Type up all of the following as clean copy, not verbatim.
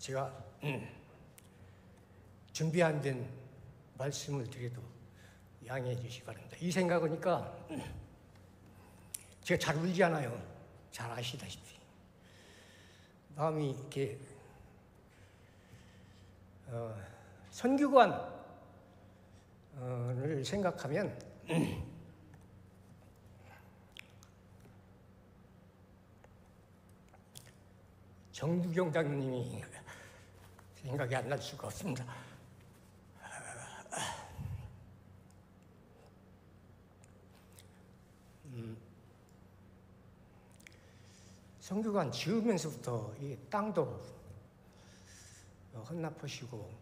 제가 준비 안 된 말씀을 드려도 양해해 주시기 바랍니다. 이 생각하니까 제가 잘 울지 않아요. 잘 아시다시피. 마음이 이렇게 선교관을 생각하면 정두경 장로님이 생각이 안 날 수가 없습니다. 선교관 지으면서부터 이 땅도 헌납하시고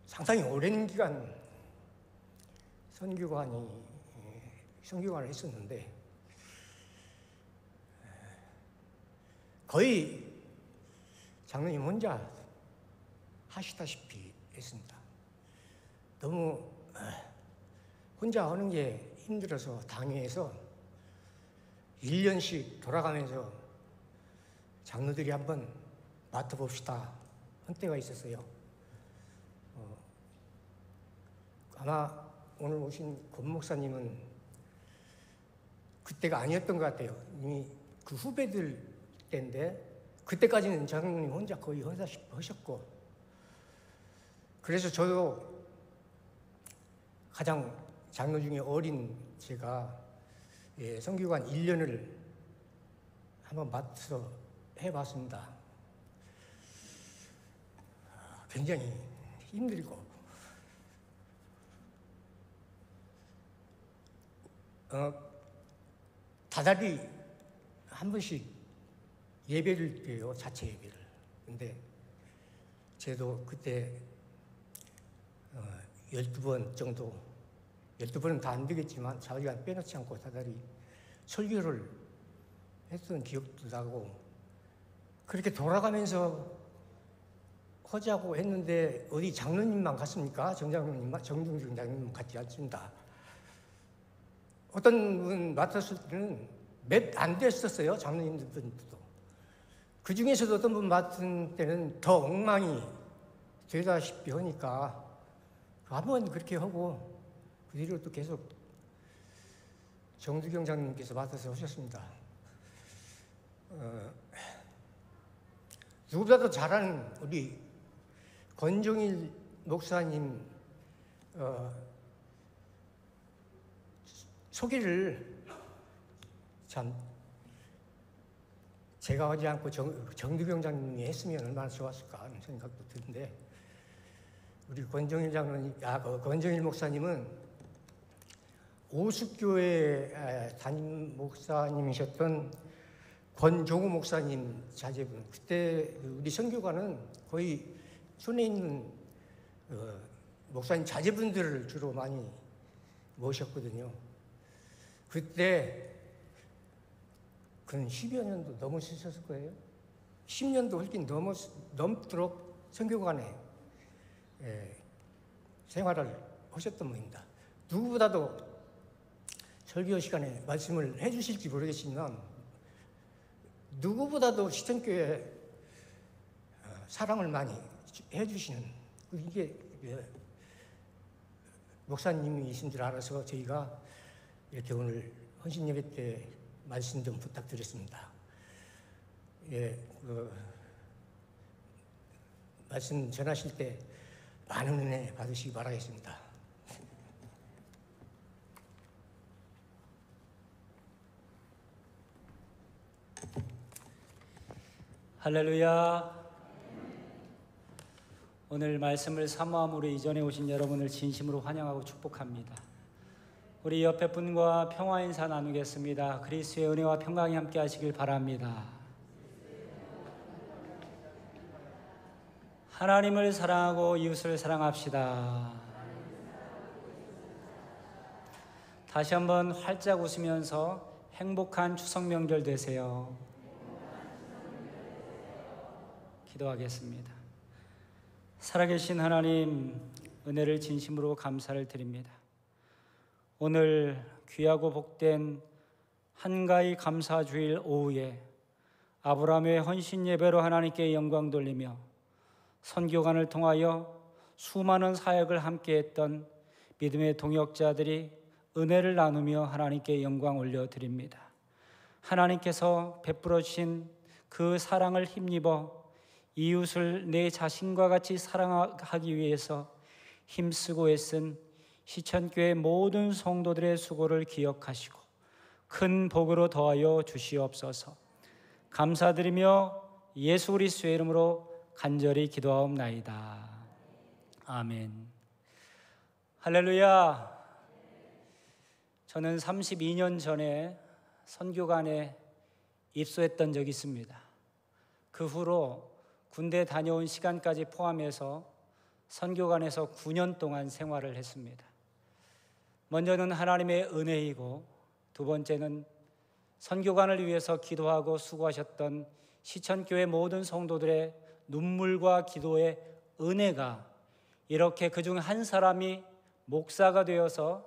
상당히 오랜 기간 선교관을 했었는데 거의 장로님 혼자 하시다시피 했습니다. 너무 혼자 하는 게 힘들어서 당회에서 1년씩 돌아가면서 장로들이 한번 맡아봅시다 한 때가 있었어요. 아마 오늘 오신 권 목사님은 그때가 아니었던 것 같아요. 이미 그 후배들 때인데 그때까지는 장로님 혼자 거의 하셨고, 그래서 저도 가장 장로 중에 어린 제가 선교관 1년을 한번 맡아서 해봤습니다. 굉장히 힘들고 다달이 한 번씩 예배를 드려요. 자체 예배를. 근데 저도 그때 12번 정도, 12번은 다 안 되겠지만 자기가 빼놓지 않고 다달이 설교를 했던 기억도 나고, 그렇게 돌아가면서 하자고 했는데 어디 장로님만 갔습니까? 정장로님만, 정중중 장로님만 갔지 않습니다. 어떤 분 맡았을 때는 몇 안 됐었어요. 장로님들도. 그 중에서도 어떤 분 맡은 때는 더 엉망이 되다시피 하니까 한번 그렇게 하고 그 뒤로 또 계속 정두경 장님께서 맡아서 하셨습니다. 누구보다도 잘하는 우리 권종일 목사님 소개를 참 제가 하지 않고 정두경 장님이 했으면 얼마나 좋았을까 하는 생각도 드는데, 우리 권종일 장로님, 권종일 목사님은 오숙교회 담임 목사님이셨던 권종우 목사님 자제분. 그때 우리 선교관은 거의 손에 있는 목사님 자제분들을 주로 많이 모셨거든요. 그때 그는 10여 년도 넘으셨을 거예요. 10년도 훨씬 넘도록 선교관에 생활을 하셨던 분입니다. 누구보다도 설교 시간에 말씀을 해주실지 모르겠지만 누구보다도 시천교회 사랑을 많이 해주시는, 이게 목사님이신 줄 알아서 저희가 이렇게 오늘 헌신예배 때 말씀 좀 부탁드렸습니다. 말씀 전하실 때 많은 은혜 받으시기 바라겠습니다. 할렐루야. 오늘 말씀을 사모함으로 이전에 오신 여러분을 진심으로 환영하고 축복합니다. 우리 옆에 분과 평화 인사 나누겠습니다. 그리스도의 은혜와 평강이 함께 하시길 바랍니다. 하나님을 사랑하고 이웃을 사랑합시다. 다시 한번 활짝 웃으면서 행복한 추석 명절 되세요. 기도하겠습니다. 살아계신 하나님, 은혜를 진심으로 감사를 드립니다. 오늘 귀하고 복된 한가위 감사주일 오후에 아브라함의 헌신 예배로 하나님께 영광 돌리며 선교관을 통하여 수많은 사역을 함께했던 믿음의 동역자들이 은혜를 나누며 하나님께 영광 올려드립니다. 하나님께서 베풀어 주신 그 사랑을 힘입어 이웃을 내 자신과 같이 사랑하기 위해서 힘쓰고 애쓴 시천교회 모든 성도들의 수고를 기억하시고 큰 복으로 더하여 주시옵소서. 감사드리며 예수 그리스도의 이름으로 간절히 기도하옵나이다. 아멘. 할렐루야. 저는 32년 전에 선교관에 입소했던 적이 있습니다. 그 후로 군대 다녀온 시간까지 포함해서 선교관에서 9년 동안 생활을 했습니다. 먼저는 하나님의 은혜이고 두 번째는 선교관을 위해서 기도하고 수고하셨던 시천교회 모든 성도들의 눈물과 기도의 은혜가 이렇게 그중 한 사람이 목사가 되어서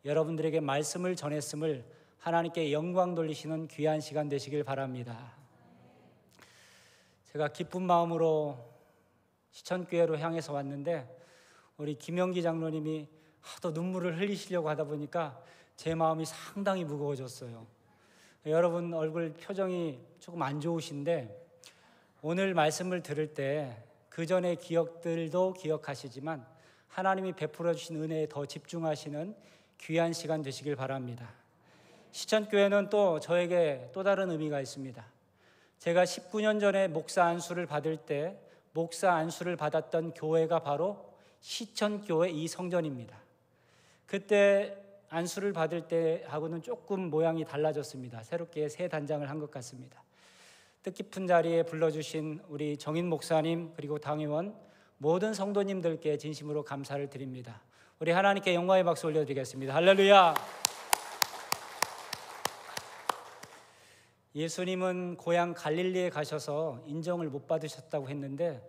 여러분들에게 말씀을 전했음을 하나님께 영광 돌리시는 귀한 시간 되시길 바랍니다. 제가 기쁜 마음으로 시천교회로 향해서 왔는데 우리 김영기 장로님이 하도 눈물을 흘리시려고 하다 보니까 제 마음이 상당히 무거워졌어요. 여러분 얼굴 표정이 조금 안 좋으신데 오늘 말씀을 들을 때 그 전의 기억들도 기억하시지만 하나님이 베풀어 주신 은혜에 더 집중하시는 귀한 시간 되시길 바랍니다. 시천교회는 또 저에게 또 다른 의미가 있습니다. 제가 19년 전에 목사 안수를 받을 때 목사 안수를 받았던 교회가 바로 시천교회 이 성전입니다. 그때 안수를 받을 때하고는 조금 모양이 달라졌습니다. 새롭게 새 단장을 한 것 같습니다. 뜻깊은 자리에 불러주신 우리 정인 목사님 그리고 당회원 모든 성도님들께 진심으로 감사를 드립니다. 우리 하나님께 영광의 박수 올려드리겠습니다. 할렐루야. 예수님은 고향 갈릴리에 가셔서 인정을 못 받으셨다고 했는데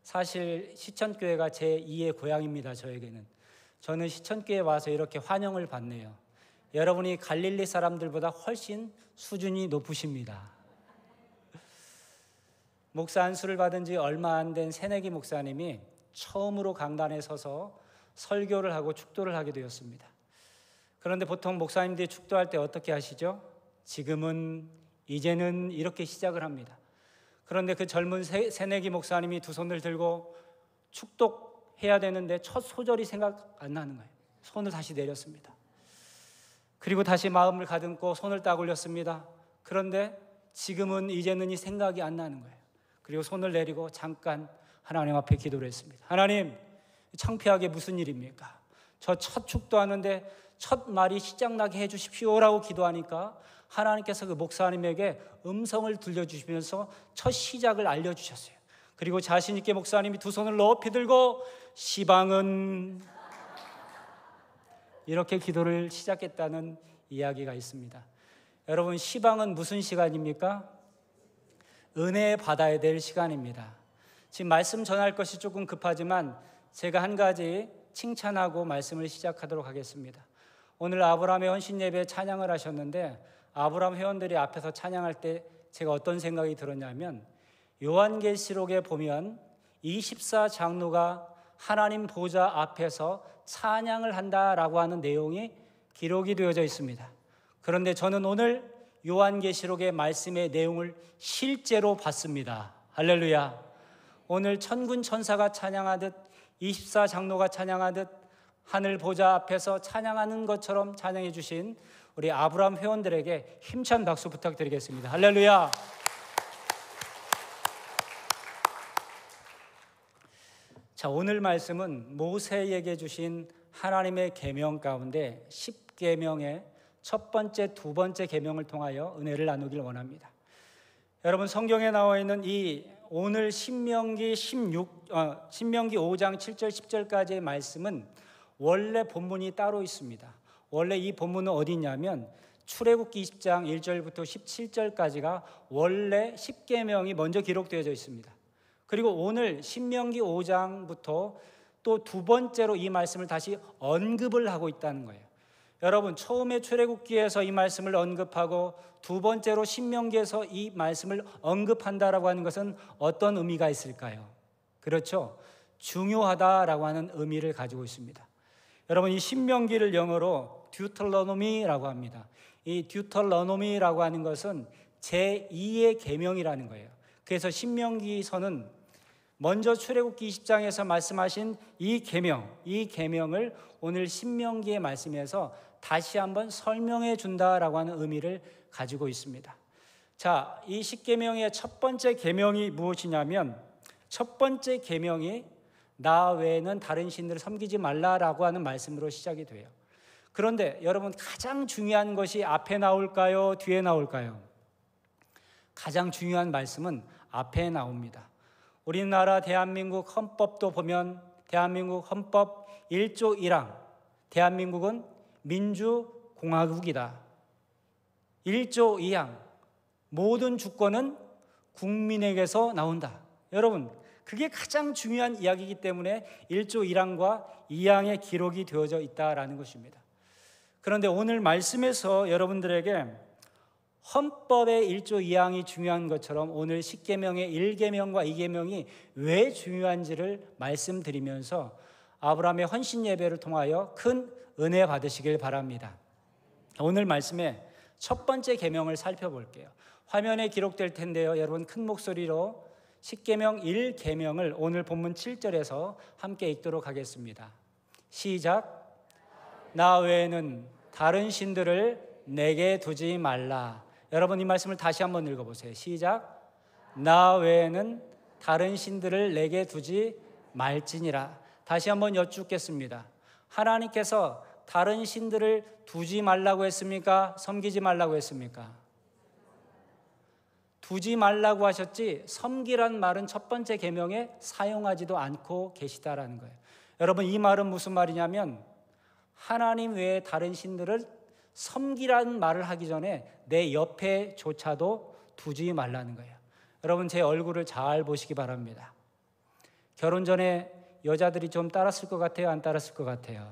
사실 시천교회가 제2의 고향입니다. 저는 시천교회에 와서 이렇게 환영을 받네요. 여러분이 갈릴리 사람들보다 훨씬 수준이 높으십니다. 목사 안수를 받은 지 얼마 안 된 새내기 목사님이 처음으로 강단에 서서 설교를 하고 축도를 하게 되었습니다. 그런데 보통 목사님들이 축도할 때 어떻게 하시죠? 지금은 이제는 이렇게 시작을 합니다. 그런데 그 젊은 새내기 목사님이 두 손을 들고 축독해야 되는데 첫 소절이 생각 안 나는 거예요. 손을 다시 내렸습니다. 그리고 다시 마음을 가듬고 손을 딱 올렸습니다. 그런데 지금은 이제는 이 생각이 안 나는 거예요. 그리고 손을 내리고 잠깐 하나님 앞에 기도를 했습니다. 하나님, 창피하게 무슨 일입니까? 저 첫 축도하는데 첫 말이 시작나게 해주십시오라고 기도하니까 하나님께서 그 목사님에게 음성을 들려주시면서 첫 시작을 알려주셨어요. 그리고 자신 있게 목사님이 두 손을 높이 들고 시방은 이렇게 기도를 시작했다는 이야기가 있습니다. 여러분, 시방은 무슨 시간입니까? 은혜 받아야 될 시간입니다. 지금 말씀 전할 것이 조금 급하지만 제가 한 가지 칭찬하고 말씀을 시작하도록 하겠습니다. 오늘 아브라함의 헌신 예배 찬양을 하셨는데 아브라함 회원들이 앞에서 찬양할 때 제가 어떤 생각이 들었냐면 요한계시록에 보면 24장로가 하나님 보좌 앞에서 찬양을 한다라고 하는 내용이 기록이 되어져 있습니다. 그런데 저는 오늘 요한계시록의 말씀의 내용을 실제로 봤습니다. 할렐루야. 오늘 천군 천사가 찬양하듯 24장로가 찬양하듯 하늘 보좌 앞에서 찬양하는 것처럼 찬양해 주신 우리 아브라함 회원들에게 힘찬 박수 부탁드리겠습니다. 할렐루야. 자, 오늘 말씀은 모세에게 주신 하나님의 계명 가운데 10계명의 첫 번째, 두 번째 계명을 통하여 은혜를 나누길 원합니다. 여러분, 성경에 나와 있는 이 오늘 신명기 5장 7절 10절까지의 말씀은 원래 본문이 따로 있습니다. 원래 이 본문은 어디 있냐면 출애굽기 20장 1절부터 17절까지가 원래 10계명이 먼저 기록되어져 있습니다. 그리고 오늘 신명기 5장부터 또 두 번째로 이 말씀을 다시 언급을 하고 있다는 거예요. 여러분, 처음에 출애굽기에서 이 말씀을 언급하고 두 번째로 신명기에서 이 말씀을 언급한다라고 하는 것은 어떤 의미가 있을까요? 그렇죠. 중요하다라고 하는 의미를 가지고 있습니다. 여러분, 이 신명기를 영어로 듀터러노미라고 합니다. 이 듀터러노미라고 하는 것은 제2의 계명이라는 거예요. 그래서 신명기서는 먼저 출애굽기 20장에서 말씀하신 이 계명을 오늘 신명기의 말씀에서 다시 한번 설명해 준다라고 하는 의미를 가지고 있습니다. 자, 이 10계명의 첫 번째 계명이 무엇이냐면, 첫 번째 계명이 나 외에는 다른 신들을 섬기지 말라라고 하는 말씀으로 시작이 돼요. 그런데 여러분, 가장 중요한 것이 앞에 나올까요? 뒤에 나올까요? 가장 중요한 말씀은 앞에 나옵니다. 우리나라 대한민국 헌법도 보면 대한민국 헌법 1조 1항, 대한민국은 민주공화국이다. 1조 2항, 모든 주권은 국민에게서 나온다. 여러분, 그게 가장 중요한 이야기이기 때문에 1조 1항과 2항에 기록이 되어져 있다라는 것입니다. 그런데 오늘 말씀에서 여러분들에게 헌법의 1조 2항이 중요한 것처럼 오늘 10계명의 1계명과 2계명이 왜 중요한지를 말씀드리면서 아브라함의 헌신 예배를 통하여 큰 은혜 받으시길 바랍니다. 오늘 말씀의 첫 번째 계명을 살펴볼게요. 화면에 기록될 텐데요. 여러분, 큰 목소리로 10계명 1계명을 오늘 본문 7절에서 함께 읽도록 하겠습니다. 시작. 나 외에는 다른 신들을 내게 두지 말라. 여러분, 이 말씀을 다시 한번 읽어보세요. 시작. 나 외에는 다른 신들을 내게 두지 말지니라. 다시 한번 여쭙겠습니다. 하나님께서 다른 신들을 두지 말라고 했습니까? 섬기지 말라고 했습니까? 두지 말라고 하셨지 섬기란 말은 첫 번째 계명에 사용하지도 않고 계시다라는 거예요. 여러분, 이 말은 무슨 말이냐면 하나님 외에 다른 신들을 섬기라는 말을 하기 전에 내 옆에조차도 두지 말라는 거예요. 여러분, 제 얼굴을 잘 보시기 바랍니다. 결혼 전에 여자들이 좀 따랐을 것 같아요? 안 따랐을 것 같아요?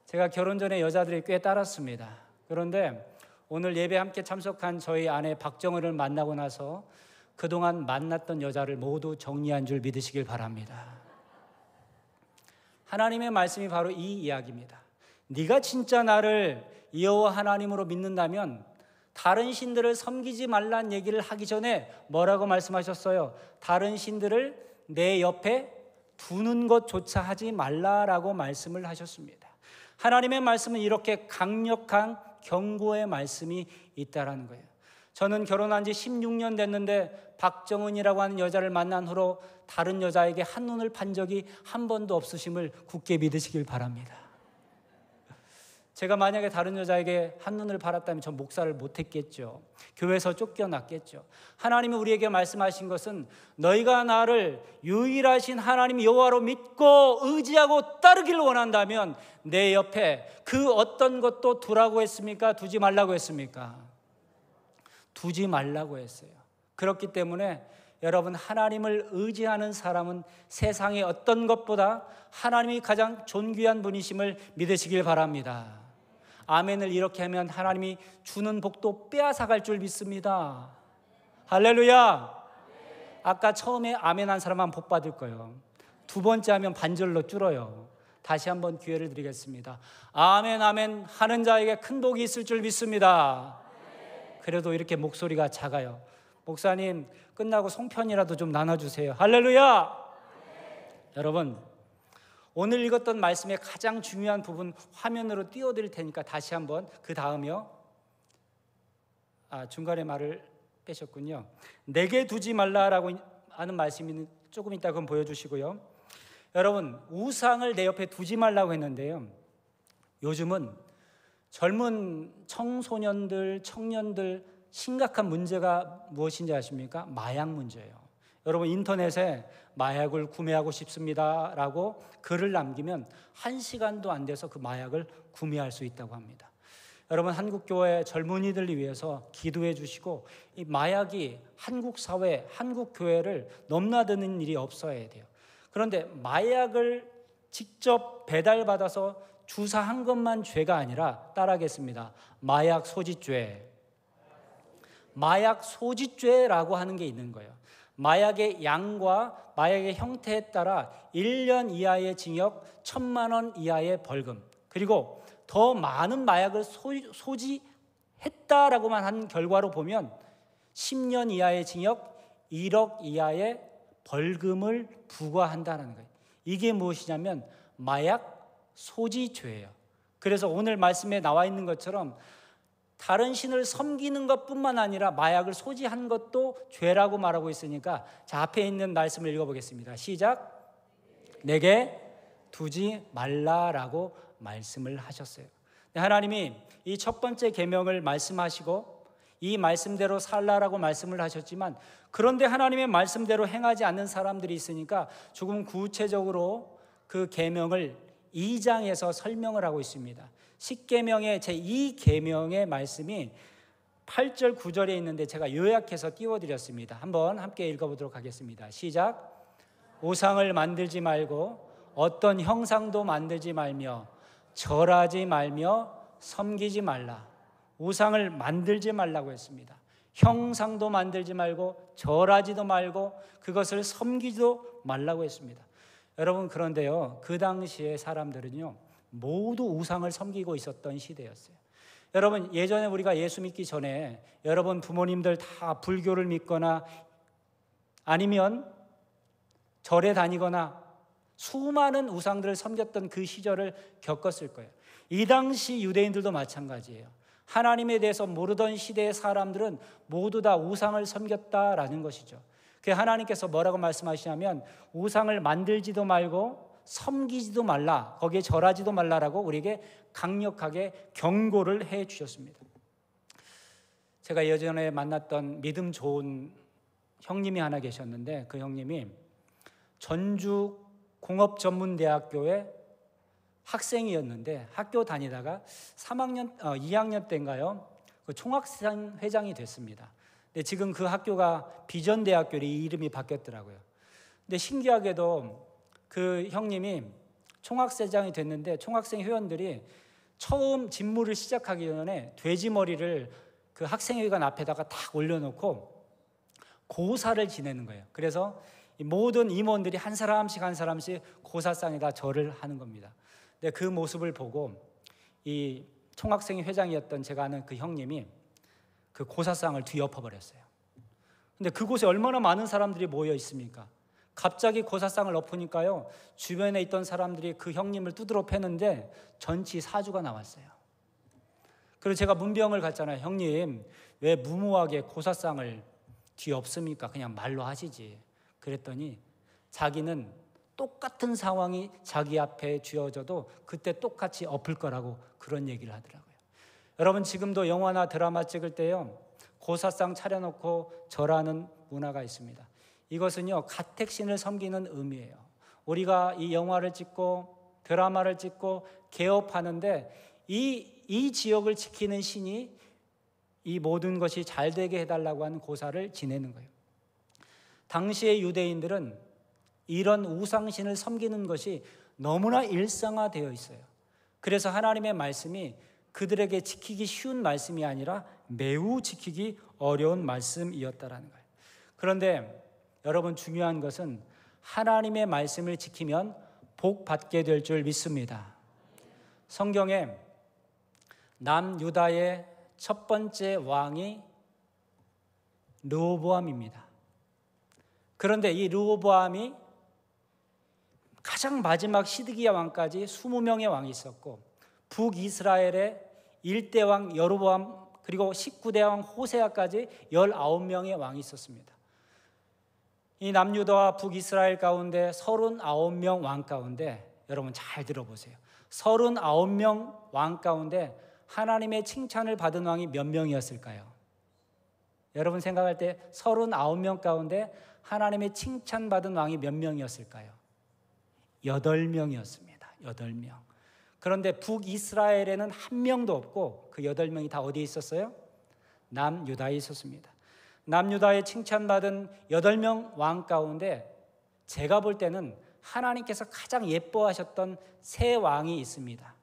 제가 결혼 전에 여자들이 꽤 따랐습니다. 그런데 오늘 예배 함께 참석한 저희 아내 박정은을 만나고 나서 그동안 만났던 여자를 모두 정리한 줄 믿으시길 바랍니다. 하나님의 말씀이 바로 이 이야기입니다. 네가 진짜 나를 여호와 하나님으로 믿는다면 다른 신들을 섬기지 말란 얘기를 하기 전에 뭐라고 말씀하셨어요? 다른 신들을 내 옆에 두는 것조차 하지 말라라고 말씀을 하셨습니다. 하나님의 말씀은 이렇게 강력한 경고의 말씀이 있다라는 거예요. 저는 결혼한 지 16년 됐는데 박정은이라고 하는 여자를 만난 후로 다른 여자에게 한눈을 판 적이 한 번도 없으심을 굳게 믿으시길 바랍니다. 제가 만약에 다른 여자에게 한눈을 팔았다면 전 목사를 못했겠죠. 교회에서 쫓겨났겠죠. 하나님이 우리에게 말씀하신 것은 너희가 나를 유일하신 하나님 여호와로 믿고 의지하고 따르기를 원한다면 내 옆에 그 어떤 것도 두라고 했습니까? 두지 말라고 했습니까? 두지 말라고 했어요. 그렇기 때문에 여러분, 하나님을 의지하는 사람은 세상의 어떤 것보다 하나님이 가장 존귀한 분이심을 믿으시길 바랍니다. 아멘을 이렇게 하면 하나님이 주는 복도 빼앗아갈 줄 믿습니다. 할렐루야. 아까 처음에 아멘 한 사람만 복 받을 거예요. 두 번째 하면 반절로 줄어요. 다시 한번 기회를 드리겠습니다. 아멘 아멘 하는 자에게 큰 복이 있을 줄 믿습니다. 그래도 이렇게 목소리가 작아요. 목사님, 끝나고 송편이라도 좀 나눠주세요. 할렐루야. 여러분, 오늘 읽었던 말씀의 가장 중요한 부분 화면으로 띄워드릴 테니까 다시 한번, 그 다음이요. 중간에 말을 빼셨군요. 내게 두지 말라라고 하는 말씀이 조금 이따 그럼 보여주시고요. 여러분, 우상을 내 옆에 두지 말라고 했는데요. 요즘은 젊은 청소년들, 청년들 심각한 문제가 무엇인지 아십니까? 마약 문제예요. 여러분, 인터넷에 마약을 구매하고 싶습니다 라고 글을 남기면 1시간도 안 돼서 그 마약을 구매할 수 있다고 합니다. 여러분, 한국교회 젊은이들을 위해서 기도해 주시고 이 마약이 한국 사회, 한국 교회를 넘나드는 일이 없어야 돼요. 그런데 마약을 직접 배달받아서 주사한 것만 죄가 아니라 따라하겠습니다. 마약 소지죄. 마약 소지죄라고 하는 게 있는 거예요. 마약의 양과 마약의 형태에 따라 1년 이하의 징역, 1,000만 원 이하의 벌금, 그리고 더 많은 마약을 소지했다라고만 한 결과로 보면 10년 이하의 징역, 1억 이하의 벌금을 부과한다는 거예요. 이게 무엇이냐면 마약 소지죄예요. 그래서 오늘 말씀에 나와 있는 것처럼 다른 신을 섬기는 것뿐만 아니라 마약을 소지한 것도 죄라고 말하고 있으니까, 자, 앞에 있는 말씀을 읽어보겠습니다. 시작. 내게 두지 말라라고 말씀을 하셨어요. 하나님이 이 첫 번째 계명을 말씀하시고 이 말씀대로 살라라고 말씀을 하셨지만, 그런데 하나님의 말씀대로 행하지 않는 사람들이 있으니까 조금 구체적으로 그 계명을 2장에서 설명을 하고 있습니다. 10계명의 제2계명의 말씀이 8절 9절에 있는데 제가 요약해서 띄워드렸습니다. 한번 함께 읽어보도록 하겠습니다. 시작. 우상을 만들지 말고 어떤 형상도 만들지 말며 절하지 말며 섬기지 말라. 우상을 만들지 말라고 했습니다. 형상도 만들지 말고 절하지도 말고 그것을 섬기지도 말라고 했습니다. 여러분, 그런데요, 그 당시의 사람들은요 모두 우상을 섬기고 있었던 시대였어요. 여러분, 예전에 우리가 예수 믿기 전에 여러분 부모님들 다 불교를 믿거나 아니면 절에 다니거나 수많은 우상들을 섬겼던 그 시절을 겪었을 거예요. 이 당시 유대인들도 마찬가지예요. 하나님에 대해서 모르던 시대의 사람들은 모두 다 우상을 섬겼다라는 것이죠. 그 하나님께서 뭐라고 말씀하시냐면 우상을 만들지도 말고 섬기지도 말라, 거기에 절하지도 말라라고 우리에게 강력하게 경고를 해 주셨습니다. 제가 예전에 만났던 믿음 좋은 형님이 하나 계셨는데, 그 형님이 전주 공업전문대학교의 학생이었는데 학교 다니다가 2학년 때인가요? 그 총학생 회장이 됐습니다. 근데 지금 그 학교가 비전대학교 이름이 바뀌었더라고요. 근데 신기하게도 그 형님이 총학생회장이 됐는데 총학생 회원들이 처음 집무를 시작하기 전에 돼지 머리를 그 학생회관 앞에다가 탁 올려놓고 고사를 지내는 거예요. 그래서 모든 임원들이 한 사람씩 고사상에다 절을 하는 겁니다. 근데 그 모습을 보고 이 총학생 회장이었던 제가 아는 그 형님이 그 고사상을 뒤엎어버렸어요. 근데 그곳에 얼마나 많은 사람들이 모여 있습니까? 갑자기 고사상을 엎으니까요 주변에 있던 사람들이 그 형님을 두드러 패는데 전치 4주가 나왔어요. 그리고 제가 문병을 갔잖아요. 형님, 왜 무모하게 고사상을 뒤엎습니까? 그냥 말로 하시지. 그랬더니 자기는 똑같은 상황이 자기 앞에 쥐어져도 그때 똑같이 엎을 거라고 그런 얘기를 하더라고요. 여러분, 지금도 영화나 드라마 찍을 때요 고사상 차려놓고 절하는 문화가 있습니다. 이것은요 가택신을 섬기는 의미예요. 우리가 이 영화를 찍고 드라마를 찍고 개업하는데 이 지역을 지키는 신이 이 모든 것이 잘 되게 해달라고 하는 고사를 지내는 거예요. 당시의 유대인들은 이런 우상신을 섬기는 것이 너무나 일상화되어 있어요. 그래서 하나님의 말씀이 그들에게 지키기 쉬운 말씀이 아니라 매우 지키기 어려운 말씀이었다라는 거예요. 그런데 여러분, 중요한 것은 하나님의 말씀을 지키면 복 받게 될 줄 믿습니다. 성경에 남유다의 첫 번째 왕이 르호보암입니다. 그런데 이 르호보암이 가장 마지막 시드기야 왕까지 20명의 왕이 있었고, 북이스라엘의 1대 왕 여로보암 그리고 19대 왕 호세아까지 19명의 왕이 있었습니다. 이 남유다와 북이스라엘 가운데 39명 왕 가운데 여러분 잘 들어보세요. 39명 왕 가운데 하나님의 칭찬을 받은 왕이 몇 명이었을까요? 여러분 생각할 때 39명 가운데 하나님의 칭찬받은 왕이 몇 명이었을까요? 8명이었습니다. 8명. 그런데 북이스라엘에는 한 명도 없고 그 8명이 다 어디에 있었어요? 남유다에 있었습니다. 남유다에 칭찬받은 8명 왕 가운데 제가 볼 때는 하나님께서 가장 예뻐하셨던 세 왕이 있습니다.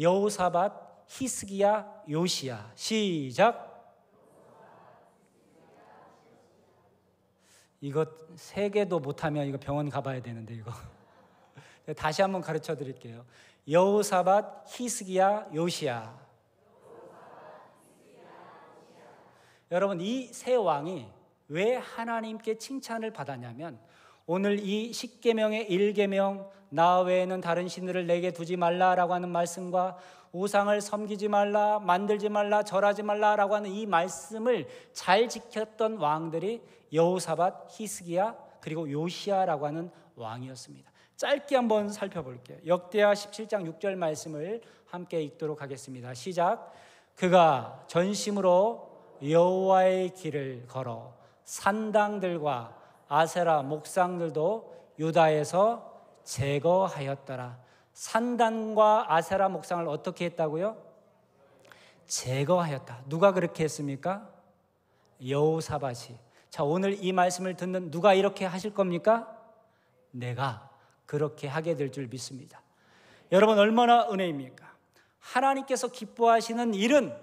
여호사밧, 히스기야, 요시야. 시작. 이거 세 개도 못하면 이거 병원 가봐야 되는데 이거. 다시 한번 가르쳐 드릴게요. 여호사밧, 히스기야, 요시야. 여러분, 이 세 왕이 왜 하나님께 칭찬을 받았냐면, 오늘 이 십계명의 1계명 나 외에는 다른 신들을 내게 두지 말라라고 하는 말씀과 우상을 섬기지 말라, 만들지 말라, 절하지 말라라고 하는 이 말씀을 잘 지켰던 왕들이 여호사밧, 히스기야, 그리고 요시야라고 하는 왕이었습니다. 짧게 한번 살펴볼게요. 역대하 17장 6절 말씀을 함께 읽도록 하겠습니다. 시작. 그가 전심으로 여호와의 길을 걸어 산당들과 아세라 목상들도 유다에서 제거하였더라. 산당과 아세라 목상을 어떻게 했다고요? 제거하였다. 누가 그렇게 했습니까? 여호사밧이. 자, 오늘 이 말씀을 듣는 누가 이렇게 하실 겁니까? 내가 그렇게 하게 될 줄 믿습니다. 여러분, 얼마나 은혜입니까? 하나님께서 기뻐하시는 일은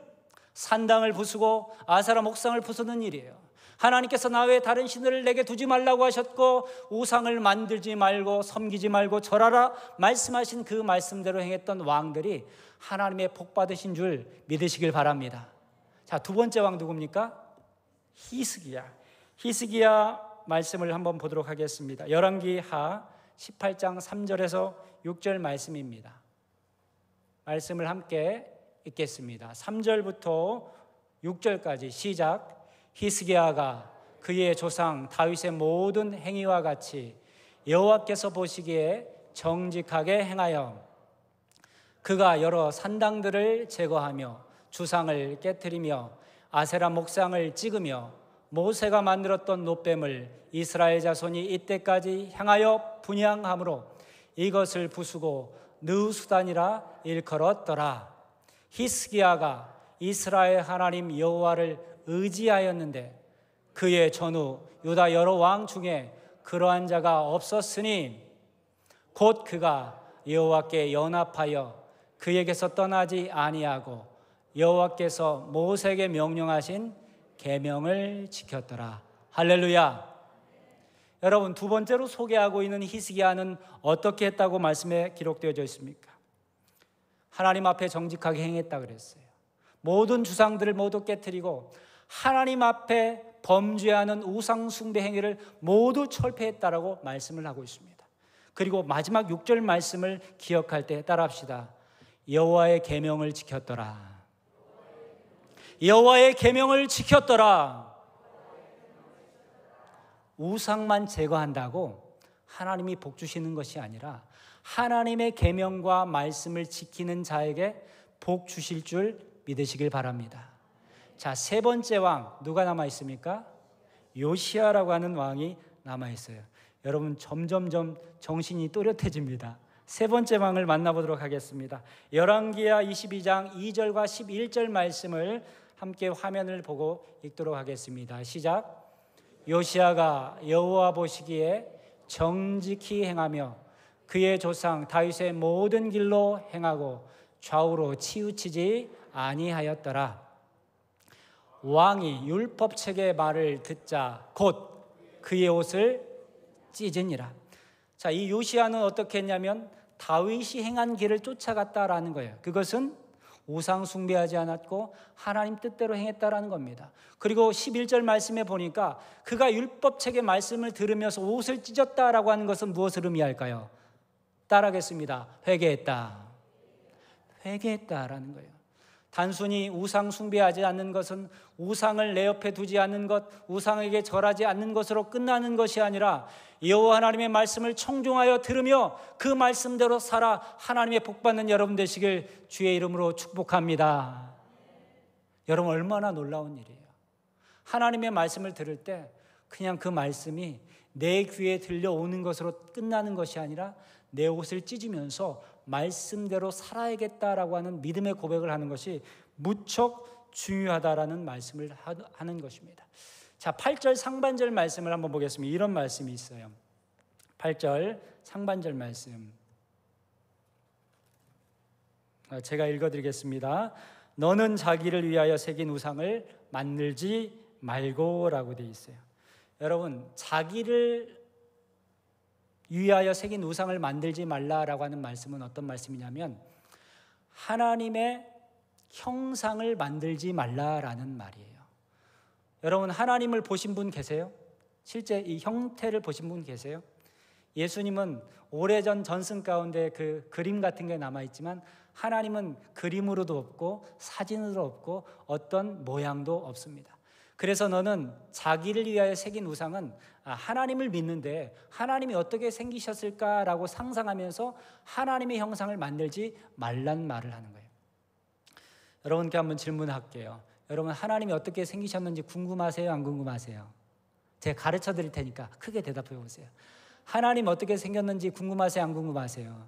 산당을 부수고 아세라 목상을 부수는 일이에요. 하나님께서 나 외에 다른 신들을 내게 두지 말라고 하셨고 우상을 만들지 말고 섬기지 말고 절하라 말씀하신 그 말씀대로 행했던 왕들이 하나님의 복 받으신 줄 믿으시길 바랍니다. 자, 두 번째 왕 누굽니까? 히스기야. 히스기야 말씀을 한번 보도록 하겠습니다. 열왕기하 18장 3절에서 6절 말씀입니다. 말씀을 함께 읽겠습니다. 3절부터 6절까지 시작. 히스기야가 그의 조상 다윗의 모든 행위와 같이 여호와께서 보시기에 정직하게 행하여 그가 여러 산당들을 제거하며 주상을 깨뜨리며 아세라 목상을 찍으며 모세가 만들었던 놋뱀을 이스라엘 자손이 이때까지 향하여 분향함으로 이것을 부수고 느우수단이라 일컬었더라. 히스기야가 이스라엘 하나님 여호와를 의지하였는데 그의 전후 유다 여러 왕 중에 그러한 자가 없었으니 곧 그가 여호와께 연합하여 그에게서 떠나지 아니하고 여호와께서 모세에게 명령하신 계명을 지켰더라. 할렐루야. 여러분, 두 번째로 소개하고 있는 히스기야는 어떻게 했다고 말씀에 기록되어져 있습니까? 하나님 앞에 정직하게 행했다 그랬어요. 모든 주상들을 모두 깨뜨리고 하나님 앞에 범죄하는 우상 숭배 행위를 모두 철폐했다라고 말씀을 하고 있습니다. 그리고 마지막 6절 말씀을 기억할 때 따라합시다. 여호와의 계명을 지켰더라. 여호와의 계명을 지켰더라. 우상만 제거한다고 하나님이 복 주시는 것이 아니라 하나님의 계명과 말씀을 지키는 자에게 복 주실 줄 믿으시길 바랍니다. 자, 세 번째 왕 누가 남아 있습니까? 요시야라고 하는 왕이 남아 있어요. 여러분, 점점점 정신이 또렷해집니다. 세 번째 왕을 만나보도록 하겠습니다. 열왕기하 22장 2절과 11절 말씀을 함께 화면을 보고 읽도록 하겠습니다. 시작. 요시야가 여호와 보시기에 정직히 행하며 그의 조상 다윗의 모든 길로 행하고 좌우로 치우치지 아니하였더라. 왕이 율법책의 말을 듣자 곧 그의 옷을 찢으니라. 자, 이 요시야는 어떻게 했냐면 다윗이 행한 길을 쫓아갔다라는 거예요. 그것은 우상 숭배하지 않았고 하나님 뜻대로 행했다라는 겁니다. 그리고 11절 말씀에 보니까 그가 율법책의 말씀을 들으면서 옷을 찢었다라고 하는 것은 무엇을 의미할까요? 따라하겠습니다. 회개했다. 회개했다라는 거예요. 단순히 우상 숭배하지 않는 것은 우상을 내 옆에 두지 않는 것, 우상에게 절하지 않는 것으로 끝나는 것이 아니라 여호와 하나님의 말씀을 청종하여 들으며 그 말씀대로 살아 하나님의 복받는 여러분 되시길 주의 이름으로 축복합니다. 여러분, 얼마나 놀라운 일이에요. 하나님의 말씀을 들을 때 그냥 그 말씀이 내 귀에 들려오는 것으로 끝나는 것이 아니라 내 옷을 찢으면서 말씀대로 살아야겠다라고 하는 믿음의 고백을 하는 것이 무척 중요하다라는 말씀을 하는 것입니다. 자, 8절 상반절 말씀을 한번 보겠습니다. 이런 말씀이 있어요. 8절 상반절 말씀. 제가 읽어드리겠습니다. 너는 자기를 위하여 새긴 우상을 만들지 말고라고 되어 있어요. 여러분, 자기를 위하여 새긴 우상을 만들지 말라라고 하는 말씀은 어떤 말씀이냐면 하나님의 형상을 만들지 말라라는 말이에요. 여러분, 하나님을 보신 분 계세요? 실제 이 형태를 보신 분 계세요? 예수님은 오래전 전승 가운데 그 그림 같은 게 남아있지만 하나님은 그림으로도 없고 사진으로 없고 어떤 모양도 없습니다. 그래서 너는 자기를 위하여 새긴 우상은 하나님을 믿는데 하나님이 어떻게 생기셨을까라고 상상하면서 하나님의 형상을 만들지 말란 말을 하는 거예요. 여러분께 한번 질문할게요. 여러분, 하나님이 어떻게 생기셨는지 궁금하세요? 안 궁금하세요? 제가 가르쳐 드릴 테니까 크게 대답해 보세요. 하나님 어떻게 생겼는지 궁금하세요? 안 궁금하세요?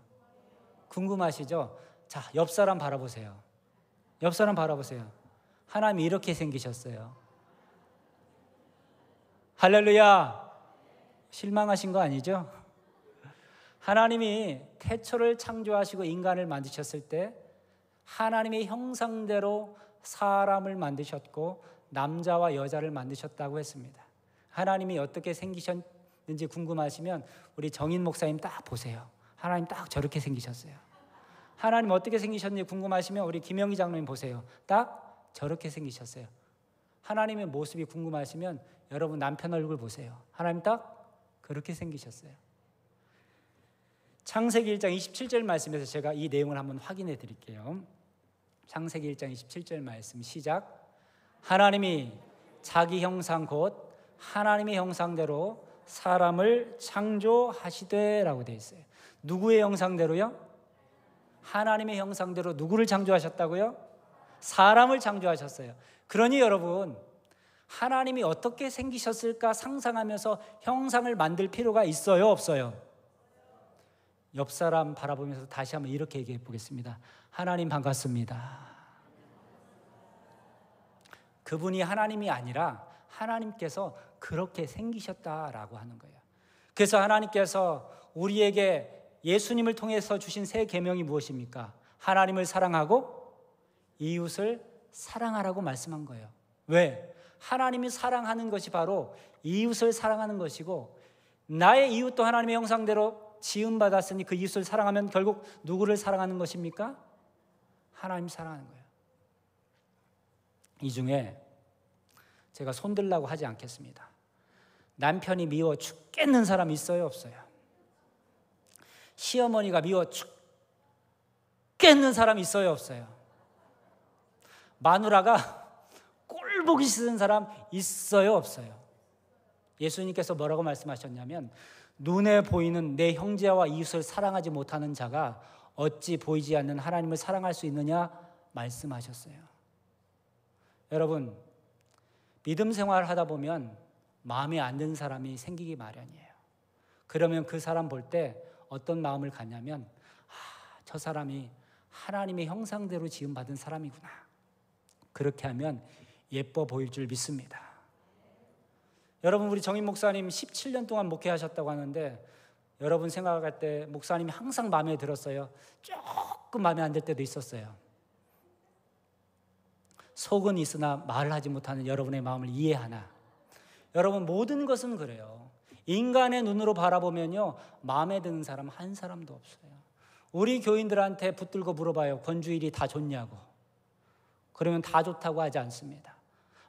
궁금하시죠? 자, 옆 사람 바라보세요. 옆 사람 바라보세요. 하나님이 이렇게 생기셨어요. 할렐루야! 실망하신 거 아니죠? 하나님이 태초를 창조하시고 인간을 만드셨을 때 하나님의 형상대로 사람을 만드셨고 남자와 여자를 만드셨다고 했습니다. 하나님이 어떻게 생기셨는지 궁금하시면 우리 정인 목사님 딱 보세요. 하나님 딱 저렇게 생기셨어요. 하나님 어떻게 생기셨는지 궁금하시면 우리 김영희 장로님 보세요. 딱 저렇게 생기셨어요. 하나님의 모습이 궁금하시면 여러분 남편 얼굴 보세요. 하나님 딱 그렇게 생기셨어요. 창세기 1장 27절 말씀에서 제가 이 내용을 한번 확인해 드릴게요. 창세기 1장 27절 말씀 시작. 하나님이 자기 형상 곧 하나님의 형상대로 사람을 창조하시되라고 되어 있어요. 누구의 형상대로요? 하나님의 형상대로 누구를 창조하셨다고요? 사람을 창조하셨어요. 그러니 여러분, 하나님이 어떻게 생기셨을까 상상하면서 형상을 만들 필요가 있어요, 없어요? 옆 사람 바라보면서 다시 한번 이렇게 얘기해 보겠습니다. 하나님 반갑습니다. 그분이 하나님이 아니라 하나님께서 그렇게 생기셨다라고 하는 거예요. 그래서 하나님께서 우리에게 예수님을 통해서 주신 새 계명이 무엇입니까? 하나님을 사랑하고 이웃을 사랑하라고 말씀한 거예요. 왜? 하나님이 사랑하는 것이 바로 이웃을 사랑하는 것이고 나의 이웃도 하나님의 형상대로 지음받았으니 그 이웃을 사랑하면 결국 누구를 사랑하는 것입니까? 하나님 사랑하는 거예요. 이 중에 제가 손들라고 하지 않겠습니다. 남편이 미워 죽겠는 사람 있어요, 없어요? 시어머니가 미워 죽겠는 사람 있어요, 없어요? 마누라가 꼴 보기 싫은 사람 있어요, 없어요? 예수님께서 뭐라고 말씀하셨냐면 눈에 보이는 내 형제와 이웃을 사랑하지 못하는 자가 어찌 보이지 않는 하나님을 사랑할 수 있느냐 말씀하셨어요. 여러분, 믿음 생활을 하다 보면 마음에 안 드는 사람이 생기기 마련이에요. 그러면 그 사람 볼 때 어떤 마음을 갖냐면 저 사람이 하나님의 형상대로 지음받은 사람이구나. 그렇게 하면 예뻐 보일 줄 믿습니다. 여러분, 우리 정인 목사님 17년 동안 목회하셨다고 하는데 여러분 생각할 때 목사님이 항상 마음에 들었어요? 조금 마음에 안 들 때도 있었어요? 속은 있으나 말하지 못하는 여러분의 마음을 이해하나? 여러분, 모든 것은 그래요. 인간의 눈으로 바라보면요 마음에 드는 사람 한 사람도 없어요. 우리 교인들한테 붙들고 물어봐요. 권주일이 다 좋냐고. 그러면 다 좋다고 하지 않습니다.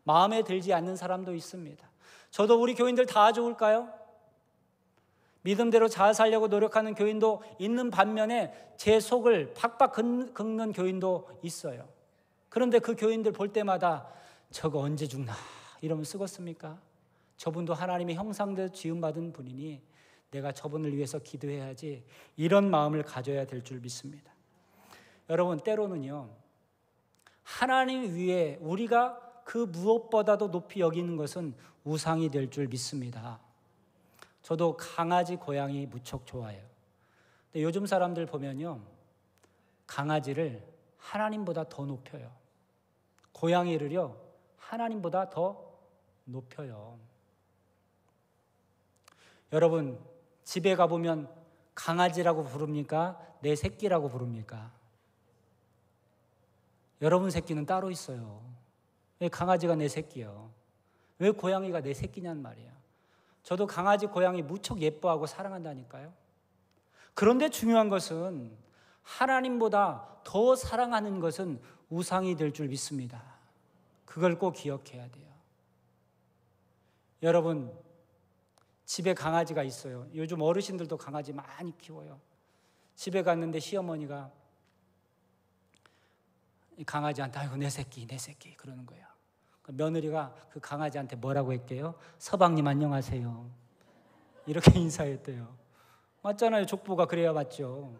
마음에 들지 않는 사람도 있습니다. 저도 우리 교인들 다 좋을까요? 믿음대로 잘 살려고 노력하는 교인도 있는 반면에 제 속을 팍팍 긁는 교인도 있어요. 그런데 그 교인들 볼 때마다 저거 언제 죽나 이러면 쓰겠습니까? 저분도 하나님의 형상대로 지음받은 분이니 내가 저분을 위해서 기도해야지, 이런 마음을 가져야 될 줄 믿습니다. 여러분, 때로는요 하나님 위에 우리가 그 무엇보다도 높이 여기는 것은 우상이 될 줄 믿습니다. 저도 강아지, 고양이 무척 좋아해요. 근데 요즘 사람들 보면요 강아지를 하나님보다 더 높여요. 고양이를요 하나님보다 더 높여요. 여러분, 집에 가보면 강아지라고 부릅니까? 내 새끼라고 부릅니까? 여러분 새끼는 따로 있어요. 왜 강아지가 내 새끼예요? 왜 고양이가 내 새끼냐는 말이에요. 저도 강아지, 고양이 무척 예뻐하고 사랑한다니까요. 그런데 중요한 것은 하나님보다 더 사랑하는 것은 우상이 될 줄 믿습니다. 그걸 꼭 기억해야 돼요. 여러분, 집에 강아지가 있어요. 요즘 어르신들도 강아지 많이 키워요. 집에 갔는데 시어머니가 이 강아지한테 아이고 내 새끼 그러는 거예요. 며느리가 그 강아지한테 뭐라고 했게요? 서방님 안녕하세요. 이렇게 인사했대요. 맞잖아요. 족보가 그래야 맞죠.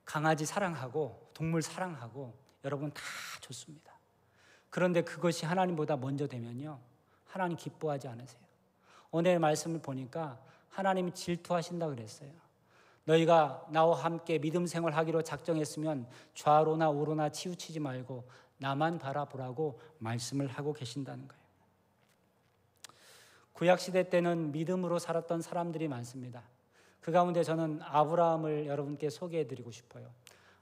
강아지 사랑하고 동물 사랑하고 여러분 다 좋습니다. 그런데 그것이 하나님보다 먼저 되면요, 하나님 기뻐하지 않으세요. 오늘 말씀을 보니까 하나님이 질투하신다 그랬어요. 너희가 나와 함께 믿음 생활하기로 작정했으면 좌로나 우로나 치우치지 말고 나만 바라보라고 말씀을 하고 계신다는 거예요. 구약시대 때는 믿음으로 살았던 사람들이 많습니다. 그 가운데 저는 아브라함을 여러분께 소개해드리고 싶어요.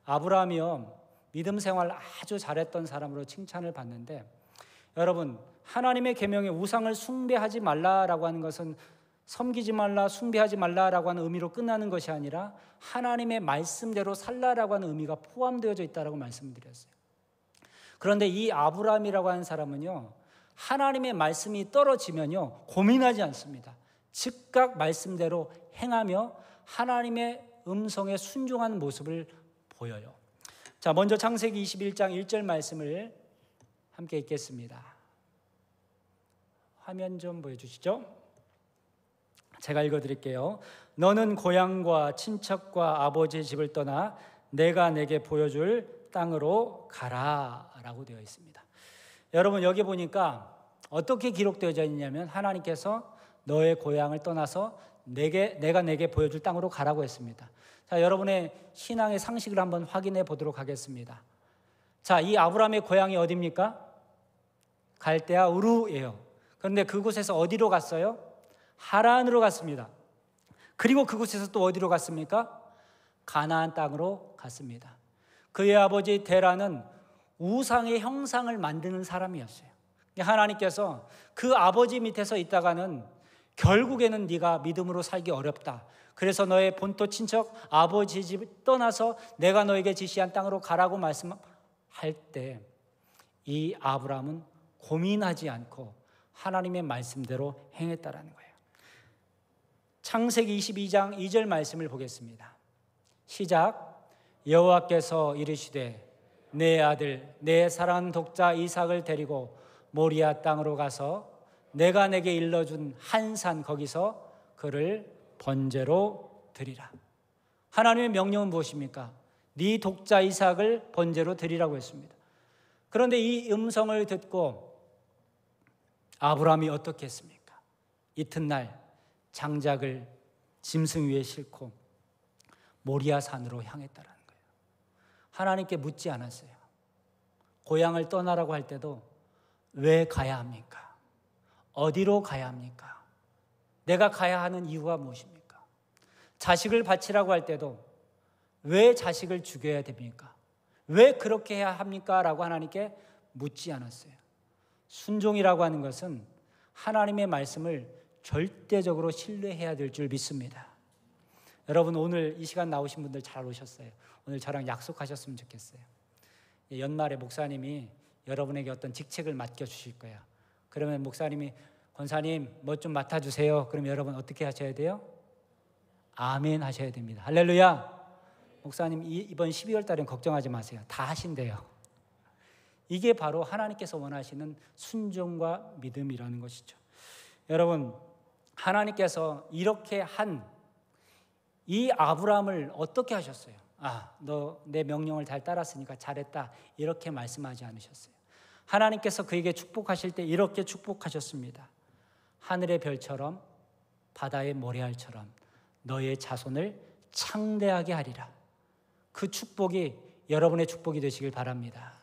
아브라함이요, 믿음 생활 아주 잘했던 사람으로 칭찬을 받는데, 여러분, 하나님의 계명에 우상을 숭배하지 말라라고 하는 것은 섬기지 말라, 숭배하지 말라라고 하는 의미로 끝나는 것이 아니라 하나님의 말씀대로 살라라고 하는 의미가 포함되어져 있다라고 말씀드렸어요. 그런데 이 아브라함이라고 하는 사람은요, 하나님의 말씀이 떨어지면요 고민하지 않습니다. 즉각 말씀대로 행하며 하나님의 음성에 순종하는 모습을 보여요. 자, 먼저 창세기 21장 1절 말씀을 함께 읽겠습니다. 화면 좀 보여주시죠. 제가 읽어드릴게요. 너는 고향과 친척과 아버지의 집을 떠나 내가 내게 보여줄 땅으로 가라 라고 되어 있습니다. 여러분, 여기 보니까 어떻게 기록되어져 있냐면 하나님께서 너의 고향을 떠나서 내가 내게 보여줄 땅으로 가라고 했습니다. 자, 여러분의 신앙의 상식을 한번 확인해 보도록 하겠습니다. 자, 이 아브라함의 고향이 어디입니까? 갈대아 우르예요. 그런데 그곳에서 어디로 갔어요? 하란으로 갔습니다. 그리고 그곳에서 또 어디로 갔습니까? 가나안 땅으로 갔습니다. 그의 아버지 데라는 우상의 형상을 만드는 사람이었어요. 하나님께서 그 아버지 밑에서 있다가는 결국에는 네가 믿음으로 살기 어렵다. 그래서 너의 본토 친척 아버지 집 떠나서 내가 너에게 지시한 땅으로 가라고 말씀할 때 이 아브라함은 고민하지 않고 하나님의 말씀대로 행했다라는 거예요. 창세기 22장 2절 말씀을 보겠습니다. 시작. 여호와께서 이르시되 내 아들 내 사랑하는 독자 이삭을 데리고 모리아 땅으로 가서 내가 내게 일러준 한 산 거기서 그를 번제로 드리라. 하나님의 명령은 무엇입니까? 네 독자 이삭을 번제로 드리라고 했습니다. 그런데 이 음성을 듣고 아브라함이 어떻게 했습니까? 이튿날 장작을 짐승 위에 싣고 모리아 산으로 향했다라는 거예요. 하나님께 묻지 않았어요. 고향을 떠나라고 할 때도 왜 가야 합니까? 어디로 가야 합니까? 내가 가야 하는 이유가 무엇입니까? 자식을 바치라고 할 때도 왜 자식을 죽여야 됩니까? 왜 그렇게 해야 합니까? 라고 하나님께 묻지 않았어요. 순종이라고 하는 것은 하나님의 말씀을 절대적으로 신뢰해야 될 줄 믿습니다. 여러분, 오늘 이 시간 나오신 분들 잘 오셨어요. 오늘 저랑 약속하셨으면 좋겠어요. 연말에 목사님이 여러분에게 어떤 직책을 맡겨주실 거예요. 그러면 목사님이 권사님 뭐 좀 맡아주세요. 그럼 여러분 어떻게 하셔야 돼요? 아멘 하셔야 됩니다. 할렐루야. 목사님 이번 12월 달엔 걱정하지 마세요. 다 하신대요. 이게 바로 하나님께서 원하시는 순종과 믿음이라는 것이죠. 여러분, 하나님께서 이렇게 한 이 아브라함을 어떻게 하셨어요? 너 내 명령을 잘 따랐으니까 잘했다, 이렇게 말씀하지 않으셨어요. 하나님께서 그에게 축복하실 때 이렇게 축복하셨습니다. 하늘의 별처럼 바다의 모래알처럼 너의 자손을 창대하게 하리라. 그 축복이 여러분의 축복이 되시길 바랍니다.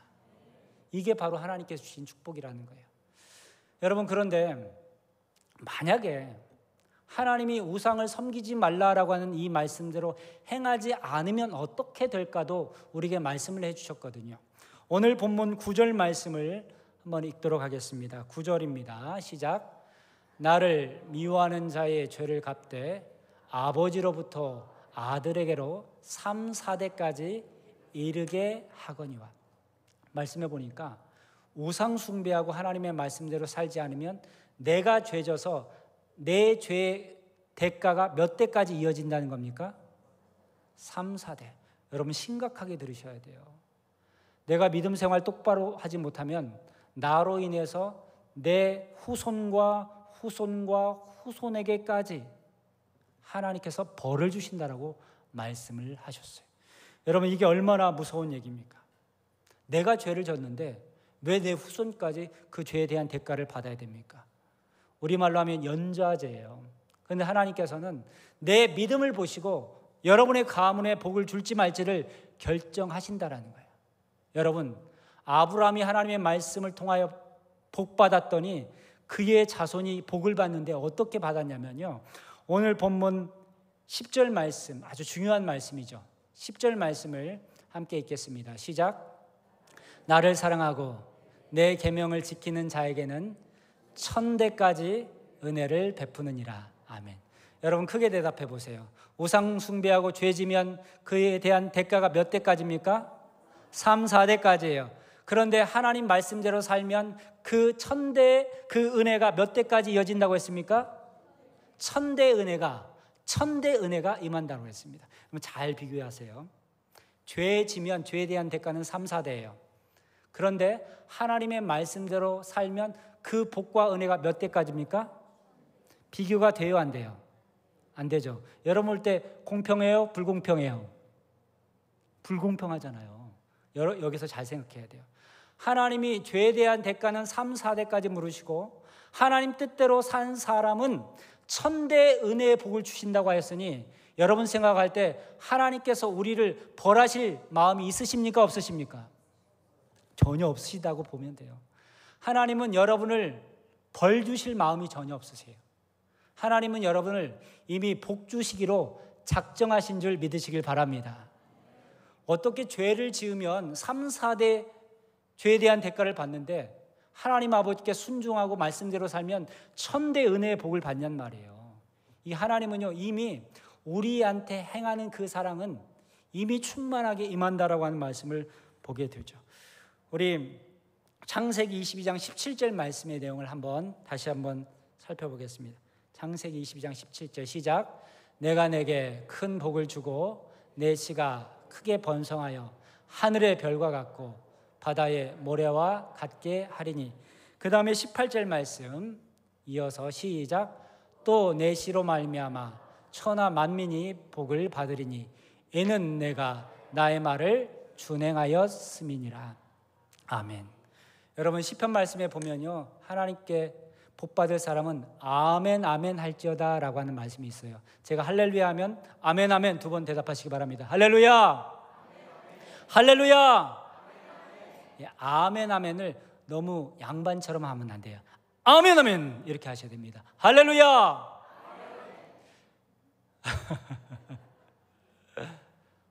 이게 바로 하나님께서 주신 축복이라는 거예요. 여러분, 그런데 만약에 하나님이 우상을 섬기지 말라라고 하는 이 말씀대로 행하지 않으면 어떻게 될까도 우리에게 말씀을 해주셨거든요. 오늘 본문 9절 말씀을 한번 읽도록 하겠습니다. 9절입니다. 시작. 나를 미워하는 자의 죄를 갚되 아버지로부터 아들에게로 3, 4대까지 이르게 하거니와. 말씀해 보니까 우상 숭배하고 하나님의 말씀대로 살지 않으면 내가 죄져서 내 죄의 대가가 몇 대까지 이어진다는 겁니까? 3, 4대. 여러분 심각하게 들으셔야 돼요. 내가 믿음 생활 똑바로 하지 못하면 나로 인해서 내 후손과 후손과 후손에게까지 하나님께서 벌을 주신다라고 말씀을 하셨어요. 여러분 이게 얼마나 무서운 얘기입니까? 내가 죄를 졌는데 왜 내 후손까지 그 죄에 대한 대가를 받아야 됩니까? 우리말로 하면 연좌제예요. 그런데 하나님께서는 내 믿음을 보시고 여러분의 가문에 복을 줄지 말지를 결정하신다라는 거예요. 여러분, 아브라함이 하나님의 말씀을 통하여 복 받았더니 그의 자손이 복을 받는데 어떻게 받았냐면요, 오늘 본문 10절 말씀, 아주 중요한 말씀이죠. 10절 말씀을 함께 읽겠습니다. 시작. 나를 사랑하고 내 계명을 지키는 자에게는 1000대까지 은혜를 베푸느니라. 아멘. 여러분 크게 대답해 보세요. 우상 숭배하고 죄지면 그에 대한 대가가 몇 대까지입니까? 3, 4대까지예요. 그런데 하나님 말씀대로 살면 그 1000대 그 은혜가 몇 대까지 이어진다고 했습니까? 1000대 은혜가 임한다고 했습니다. 그럼 잘 비교하세요. 죄 지면 죄에 대한 대가는 3, 4대예요. 그런데 하나님의 말씀대로 살면 그 복과 은혜가 몇 대까지입니까? 비교가 돼요, 안 돼요? 안 되죠. 여러분 볼 때 공평해요? 불공평해요? 불공평하잖아요. 여기서 잘 생각해야 돼요. 하나님이 죄에 대한 대가는 3, 4대까지 물으시고 하나님 뜻대로 산 사람은 1000대 은혜의 복을 주신다고 하였으니 여러분 생각할 때 하나님께서 우리를 벌하실 마음이 있으십니까? 없으십니까? 전혀 없으시다고 보면 돼요. 하나님은 여러분을 벌 주실 마음이 전혀 없으세요. 하나님은 여러분을 이미 복 주시기로 작정하신 줄 믿으시길 바랍니다. 어떻게 죄를 지으면 3, 4대 죄에 대한 대가를 받는데 하나님 아버지께 순종하고 말씀대로 살면 1000대 은혜의 복을 받냔 말이에요. 이 하나님은요 이미 우리한테 행하는 그 사랑은 이미 충만하게 임한다라고 하는 말씀을 보게 되죠. 우리 창세기 22장 17절 말씀의 내용을 다시 한번 살펴보겠습니다. 창세기 22장 17절 시작. 내가 내게 큰 복을 주고 내 씨가 크게 번성하여 하늘의 별과 같고 바다의 모래와 같게 하리니. 그 다음에 18절 말씀 이어서 시작. 또 내 씨로 말미암아 천하 만민이 복을 받으리니 이는 내가 나의 말을 준행하였음이니라. 아멘. 여러분 시편 말씀에 보면요 하나님께 복 받을 사람은 아멘 아멘 할지어다 라고 하는 말씀이 있어요. 제가 할렐루야 하면 아멘 아멘 2번 대답하시기 바랍니다. 할렐루야 할렐루야. 예, 아멘 아멘을 너무 양반처럼 하면 안 돼요. 아멘 아멘 이렇게 하셔야 됩니다. 할렐루야.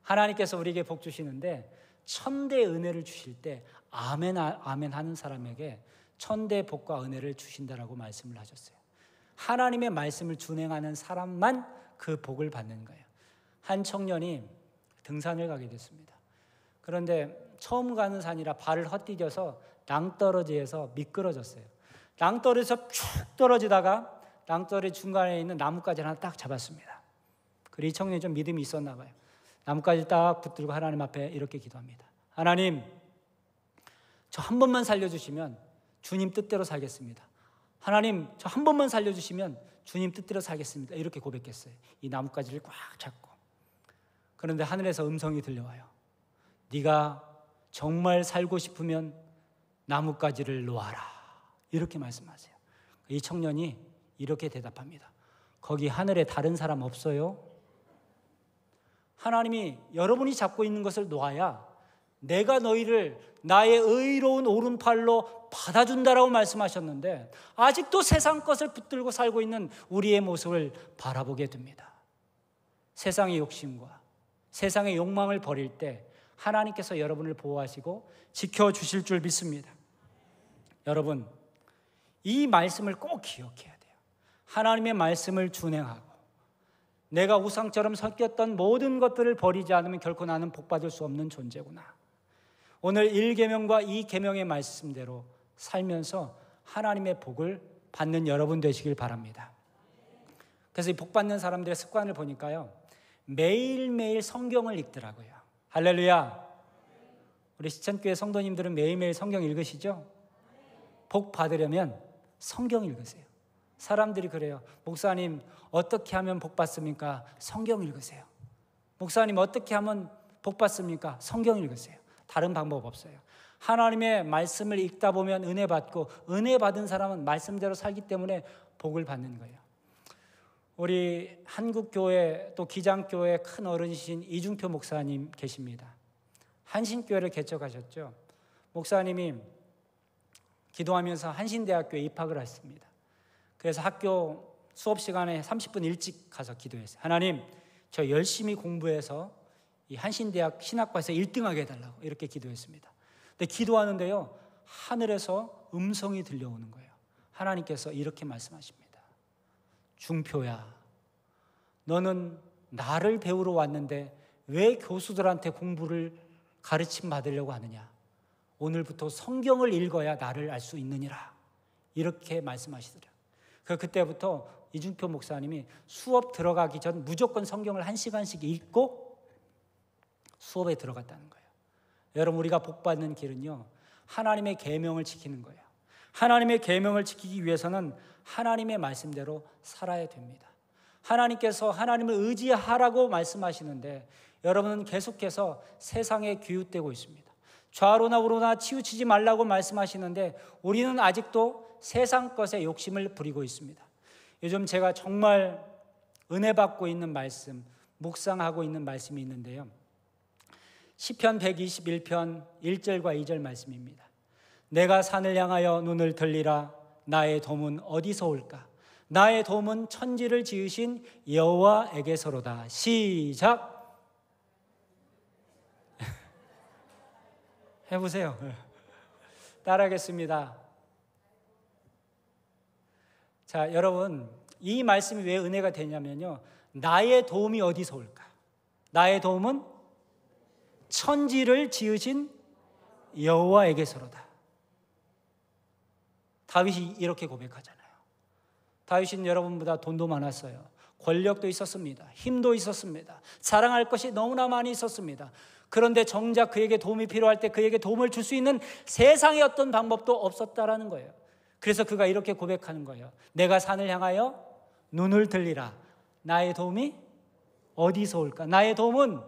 하나님께서 우리에게 복 주시는데 1000대 은혜를 주실 때 아멘 아멘 하는 사람에게 1000대 복과 은혜를 주신다라고 말씀을 하셨어요. 하나님의 말씀을 준행하는 사람만 그 복을 받는 거예요. 한 청년이 등산을 가게 됐습니다. 그런데 처음 가는 산이라 발을 헛디뎌서 낭떠러지에서 미끄러졌어요. 낭떠러지에서 쭉 떨어지다가 낭떠러지 중간에 있는 나뭇가지 하나 딱 잡았습니다. 그리고 이 청년이 좀 믿음이 있었나 봐요. 나뭇가지 딱 붙들고 하나님 앞에 이렇게 기도합니다. 하나님, 저 한 번만 살려주시면 주님 뜻대로 살겠습니다. 하나님, 저 한 번만 살려주시면 주님 뜻대로 살겠습니다. 이렇게 고백했어요. 이 나뭇가지를 꽉 잡고. 그런데 하늘에서 음성이 들려와요. 네가 정말 살고 싶으면 나뭇가지를 놓아라. 이렇게 말씀하세요. 이 청년이 이렇게 대답합니다. 거기 하늘에 다른 사람 없어요? 하나님이 여러분이 잡고 있는 것을 놓아야 내가 너희를 나의 의로운 오른팔로 받아준다라고 말씀하셨는데 아직도 세상 것을 붙들고 살고 있는 우리의 모습을 바라보게 됩니다. 세상의 욕심과 세상의 욕망을 버릴 때 하나님께서 여러분을 보호하시고 지켜주실 줄 믿습니다. 여러분, 이 말씀을 꼭 기억해야 돼요. 하나님의 말씀을 준행하고 내가 우상처럼 섞였던 모든 것들을 버리지 않으면 결코 나는 복받을 수 없는 존재구나. 오늘 1계명과 2계명의 말씀대로 살면서 하나님의 복을 받는 여러분 되시길 바랍니다. 그래서 이 복받는 사람들의 습관을 보니까요, 매일매일 성경을 읽더라고요. 할렐루야. 우리 시천교회 성도님들은 매일매일 성경 읽으시죠? 복 받으려면 성경 읽으세요. 사람들이 그래요. 목사님, 어떻게 하면 복 받습니까? 성경 읽으세요. 목사님, 어떻게 하면 복 받습니까? 성경 읽으세요. 다른 방법 없어요. 하나님의 말씀을 읽다 보면 은혜 받고, 은혜 받은 사람은 말씀대로 살기 때문에 복을 받는 거예요. 우리 한국교회 또 기장교회 큰 어른이신 이중표 목사님 계십니다. 한신교회를 개척하셨죠. 목사님이 기도하면서 한신대학교에 입학을 했습니다. 그래서 학교 수업 시간에 30분 일찍 가서 기도했어요. 하나님, 저 열심히 공부해서 이 한신대학 신학과에서 1등하게 해달라고 이렇게 기도했습니다. 근데 기도하는데요, 하늘에서 음성이 들려오는 거예요. 하나님께서 이렇게 말씀하십니다. 중표야, 너는 나를 배우러 왔는데 왜 교수들한테 공부를 가르침 받으려고 하느냐? 오늘부터 성경을 읽어야 나를 알 수 있느니라. 이렇게 말씀하시더라고요. 그때부터 이중표 목사님이 수업 들어가기 전 무조건 성경을 1시간씩 읽고 수업에 들어갔다는 거예요. 여러분, 우리가 복받는 길은요, 하나님의 계명을 지키는 거예요. 하나님의 계명을 지키기 위해서는 하나님의 말씀대로 살아야 됩니다. 하나님께서 하나님을 의지하라고 말씀하시는데 여러분은 계속해서 세상에 기웃대고 있습니다. 좌로나 우로나 치우치지 말라고 말씀하시는데 우리는 아직도 세상 것에 욕심을 부리고 있습니다. 요즘 제가 정말 은혜 받고 있는 말씀, 묵상하고 있는 말씀이 있는데요, 시편 121편 1절과 2절 말씀입니다. 내가 산을 향하여 눈을 들리라. 나의 도움은 어디서 올까? 나의 도움은 천지를 지으신 여호와에게서로다. 시작. 해보세요. 따라하겠습니다. 자, 여러분, 이 말씀이 왜 은혜가 되냐면요, 나의 도움이 어디서 올까? 나의 도움은 천지를 지으신 여호와에게서로다. 다윗이 이렇게 고백하잖아요. 다윗은 여러분보다 돈도 많았어요. 권력도 있었습니다. 힘도 있었습니다. 자랑할 것이 너무나 많이 있었습니다. 그런데 정작 그에게 도움이 필요할 때 그에게 도움을 줄 수 있는 세상의 어떤 방법도 없었다라는 거예요. 그래서 그가 이렇게 고백하는 거예요. 내가 산을 향하여 눈을 들리라. 나의 도움이 어디서 올까? 나의 도움은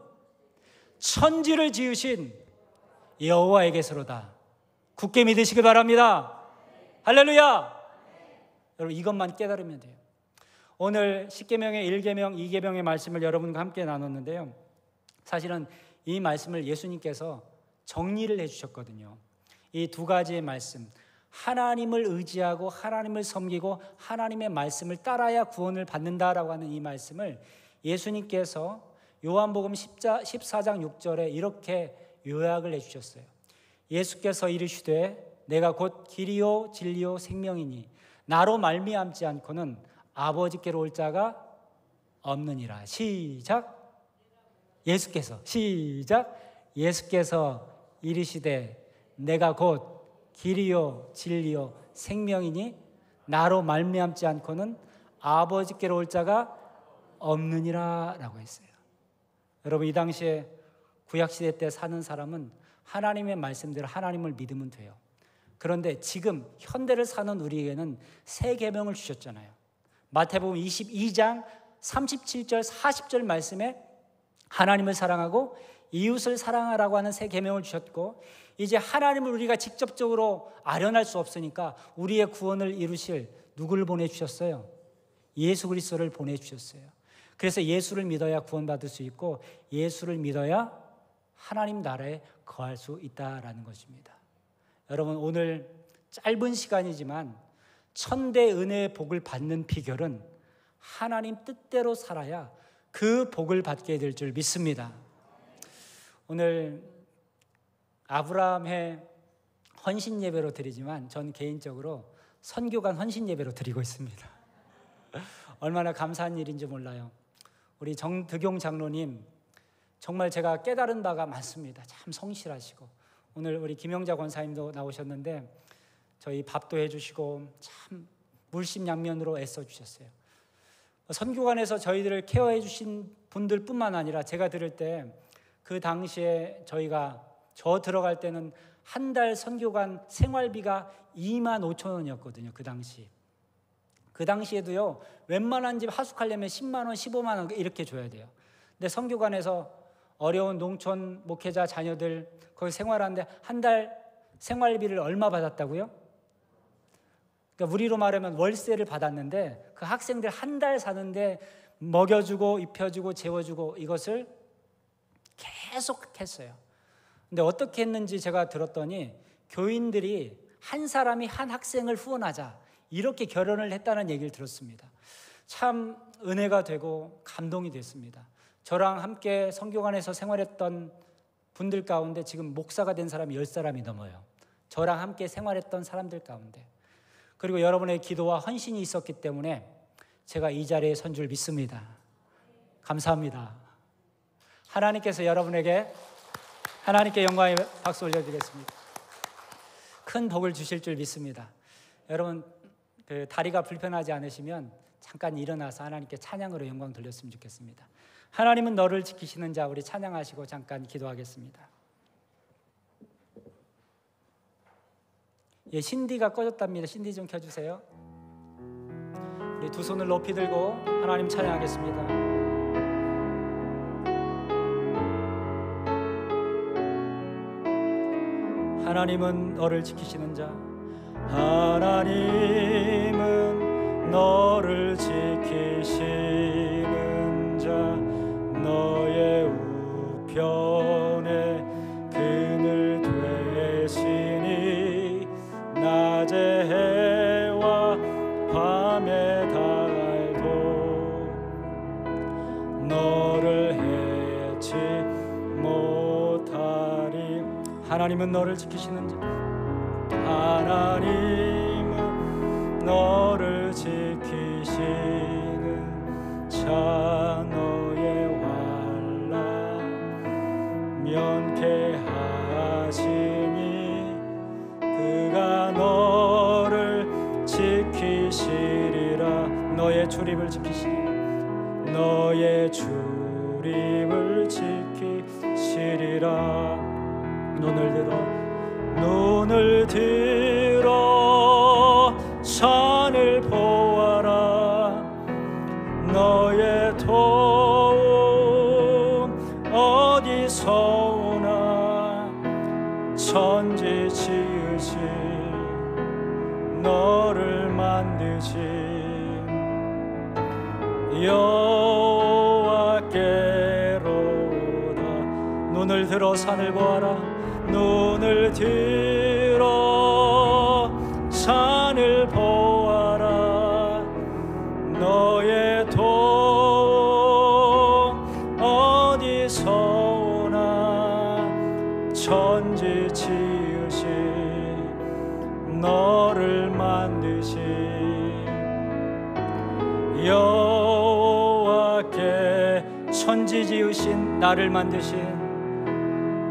천지를 지으신 여호와에게서로다. 굳게 믿으시길 바랍니다. 할렐루야. 여러분, 이것만 깨달으면 돼요. 오늘 10계명의 1계명, 2계명의 말씀을 여러분과 함께 나눴는데요, 사실은 이 말씀을 예수님께서 정리를 해주셨거든요. 이 두 가지의 말씀, 하나님을 의지하고 하나님을 섬기고 하나님의 말씀을 따라야 구원을 받는다라고 하는 이 말씀을 예수님께서 요한복음 14장 6절에 이렇게 요약을 해주셨어요. 예수께서 이르시되 내가 곧 길이요 진리요 생명이니 나로 말미암지 않고는 아버지께로 올 자가 없느니라. 시작. 예수께서, 시작. 예수께서 이르시되 내가 곧 길이요 진리요 생명이니 나로 말미암지 않고는 아버지께로 올 자가 없느니라 라고 했어요. 여러분, 이 당시에 구약시대 때 사는 사람은 하나님의 말씀대로 하나님을 믿으면 돼요. 그런데 지금 현대를 사는 우리에게는 새 계명을 주셨잖아요. 마태복음 22장 37절 40절 말씀에 하나님을 사랑하고 이웃을 사랑하라고 하는 새 계명을 주셨고, 이제 하나님을 우리가 직접적으로 아련할 수 없으니까 우리의 구원을 이루실 누구를 보내주셨어요? 예수 그리스도를 보내주셨어요. 그래서 예수를 믿어야 구원받을 수 있고 예수를 믿어야 하나님 나라에 거할 수 있다라는 것입니다. 여러분, 오늘 짧은 시간이지만 천대 은혜의 복을 받는 비결은 하나님 뜻대로 살아야 그 복을 받게 될 줄 믿습니다. 오늘 아브라함의 헌신 예배로 드리지만 전 개인적으로 선교관 헌신 예배로 드리고 있습니다. 얼마나 감사한 일인지 몰라요. 우리 정득용 장로님, 정말 제가 깨달은 바가 많습니다. 참 성실하시고, 오늘 우리 김영자 권사님도 나오셨는데 저희 밥도 해주시고 참 물심양면으로 애써주셨어요. 선교관에서 저희들을 케어해 주신 분들뿐만 아니라 제가 들을 때 그 당시에 저 들어갈 때는 한 달 선교관 생활비가 25,000원이었거든요. 그 당시에도요, 웬만한 집 하숙하려면 10만 원, 15만 원 이렇게 줘야 돼요. 근데 선교관에서 어려운 농촌 목회자 자녀들 거기 생활하는데 한 달 생활비를 얼마 받았다고요? 그러니까 우리로 말하면 월세를 받았는데 그 학생들 한 달 사는데 먹여주고 입혀주고 재워주고 이것을 계속 했어요. 근데 어떻게 했는지 제가 들었더니 교인들이 한 사람이 한 학생을 후원하자 이렇게 결혼을 했다는 얘기를 들었습니다. 참 은혜가 되고 감동이 됐습니다. 저랑 함께 선교관에서 생활했던 분들 가운데 지금 목사가 된 사람이 10사람이 넘어요. 저랑 함께 생활했던 사람들 가운데. 그리고 여러분의 기도와 헌신이 있었기 때문에 제가 이 자리에 선 줄 믿습니다. 감사합니다. 하나님께서 여러분에게 하나님께 영광의 박수 올려드리겠습니다. 큰 복을 주실 줄 믿습니다. 여러분, 다리가 불편하지 않으시면 잠깐 일어나서 하나님께 찬양으로 영광 돌렸으면 좋겠습니다. 하나님은 너를 지키시는 자, 우리 찬양하시고 잠깐 기도하겠습니다. 예, 신디가 꺼졌답니다. 신디 좀 켜주세요. 우리 두 손을 높이 들고 하나님 찬양하겠습니다. 하나님은 너를 지키시는 자, 하나님은 너를 지키시는 자, 너의 우편에 그늘 되시니 낮의 해와 밤의 달도 너를 해치 못하리. 하나님은 너를 지키시는 자, 하나님은 너를 지키시는 자, 너의 환난 면케하시니 그가 너를 지키시리라. 너의 출입을 지키시리라. 너의 출입을 지키시리라. 눈을 들어 산을 보아라. 너의 도움 어디서 오나. 천지 지으신 너를 만드신 여호와께로다. 눈을 들어 산을 보아라. 눈을 들어 산을 보아라. 너의 도움 어디서 오나. 천지 지으신 너를 만드신 여호와께. 천지 지으신 나를 만드신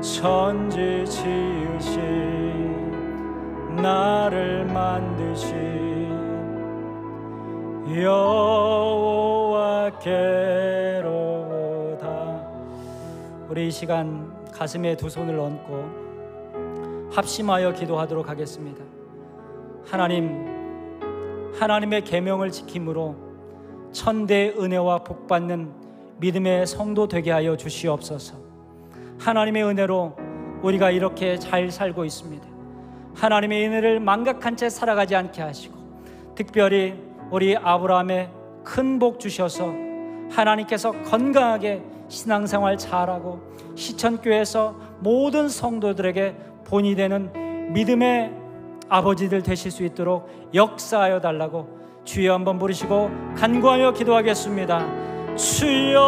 천지 지으신 나를 만드신 여호와께로다. 우리 이 시간 가슴에 두 손을 얹고 합심하여 기도하도록 하겠습니다. 하나님의 계명을 지킴으로 천대의 은혜와 복받는 믿음의 성도 되게 하여 주시옵소서. 하나님의 은혜로 우리가 이렇게 잘 살고 있습니다. 하나님의 은혜를 망각한 채 살아가지 않게 하시고, 특별히 우리 아브라함의 큰 복 주셔서 하나님께서 건강하게 신앙생활 잘하고 시천교회에서 모든 성도들에게 본이 되는 믿음의 아버지들 되실 수 있도록 역사하여 달라고 주여 한번 부르시고 간구하며 기도하겠습니다. 주여,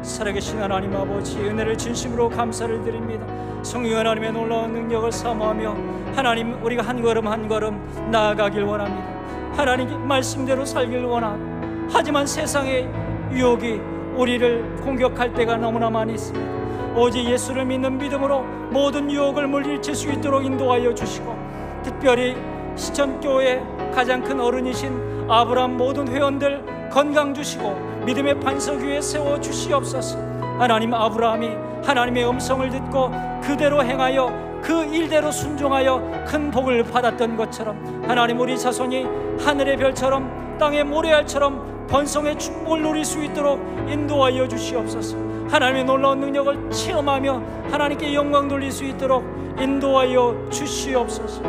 살아계신 하나님 아버지, 은혜를 진심으로 감사를 드립니다. 성령 하나님의 놀라운 능력을 사모하며 하나님, 우리가 한 걸음 한 걸음 나아가길 원합니다. 하나님 말씀대로 살길 원합니다. 하지만 세상의 유혹이 우리를 공격할 때가 너무나 많이 있습니다. 오직 예수를 믿는 믿음으로 모든 유혹을 물리칠 수 있도록 인도하여 주시고, 특별히 시천교회 가장 큰 어른이신 아브라함 모든 회원들 건강 주시고 믿음의 반석 위에 세워 주시옵소서. 하나님, 아브라함이 하나님의 음성을 듣고 그대로 행하여 그 일대로 순종하여 큰 복을 받았던 것처럼, 하나님, 우리 자손이 하늘의 별처럼 땅의 모래알처럼 번성의 축복을 누릴 수 있도록 인도하여 주시옵소서. 하나님의 놀라운 능력을 체험하며 하나님께 영광 돌릴 수 있도록 인도하여 주시옵소서.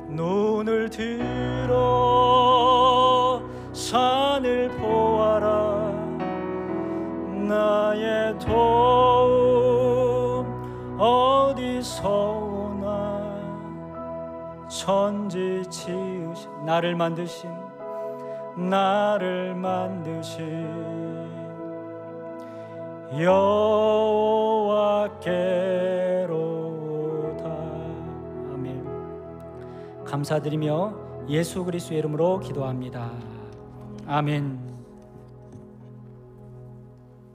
눈을 들어 산을 보아라. 나의 도움 어디서 오나. 천지 지으신 나를 만드신 여호와께로다. 아멘. 감사드리며 예수 그리스도의 이름으로 기도합니다. 아멘.